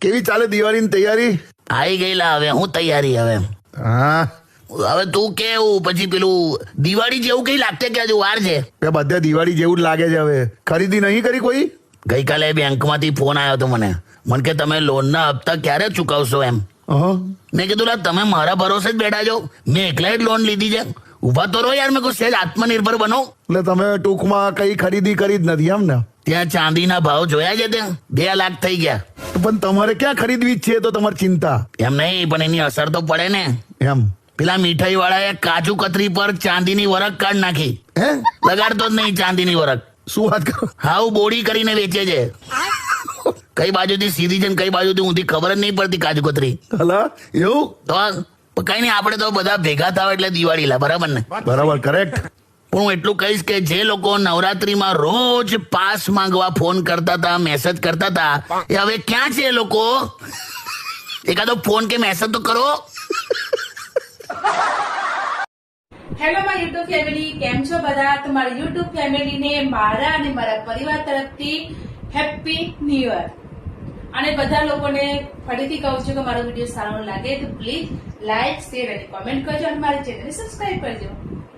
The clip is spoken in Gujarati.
કેવી ચાલે દિવાળીની તૈયારી? આવી ગયેલા હવે હું તૈયારી હવે. હા હવે તું કેવું પછી પેલું દિવાળી જેવું કઈ લાગતે કે હજુ વાર છે? બધે દિવાળી જેવું જ લાગે છે. હવે ખરીદી નહીં કરી કોઈ? ગઈકાલે બેંકમાંથી ફોન આવ્યો હતો મને કે તમે લોનના હપ્તા ક્યારે ચૂકવશો એમ. મેં કીધું લા તમે મારા ભરોસે જ બેઠા છો, મેં એકલા જ લોન લીધી છે. ઉભા તો રહો યાર, મેં કોઈ સહેજ આત્મનિર્ભર બનો. એટલે તમે ટૂંકમાં કઈ ખરીદી કરી જ નથી એમ ને? ત્યાં ચાંદીના ભાવ જોયા છે, ત્યાં 2 લાખ થઈ ગયા. પણ તમારે ક્યાં ખરીદવી જ છે તો તમારી ચિંતા? એમ નહીં, પણ એની અસર તો પડે ને. એમ પેલા મીઠાઈ વાળાએ કાજુ કતરી પર ચાંદીની વરખ કાઢ નાખી. હે? લગાડતો જ નહીં ચાંદીની વરખ. શું વાત કરો? હાવ બોડી કરીને વેચે છે. કઈ બાજુથી સીધી છે કઈ બાજુથી ઊંધી ખબર જ નહીં પડતી કાજુ કતરી. હલા એવું તો કઈ નહીં, આપણે તો બધા ભેગા થાવ એટલે દિવાળી લા, બરાબર ને? બરાબર, કરેક્ટ. પણ હું એટલું કહીશ કે જે લોકો નવરાત્રીમાં રોજ પાસ માંગવા ફોન કરતા હતા, મેસેજ કરતા હતા, એ હવે ક્યાં છે એ લોકો? એકાદો ફોન કે મેસેજ તો કરો. હેલો માય યુટ્યુબ ફેમિલી, કેમ છો બધા? તમારી યુટ્યુબ ફેમિલીને મારા અને મારા પરિવાર તરફથી હેપી ન્યુ યર. અને બધા લોકોને ફરીથી કહું છું કે મારો વિડીયો સારો લાગે તો પ્લીઝ લાઈક, શેર અને કોમેન્ટ કરજો અને મારી ચેનલને સબસ્ક્રાઇબ કરજો.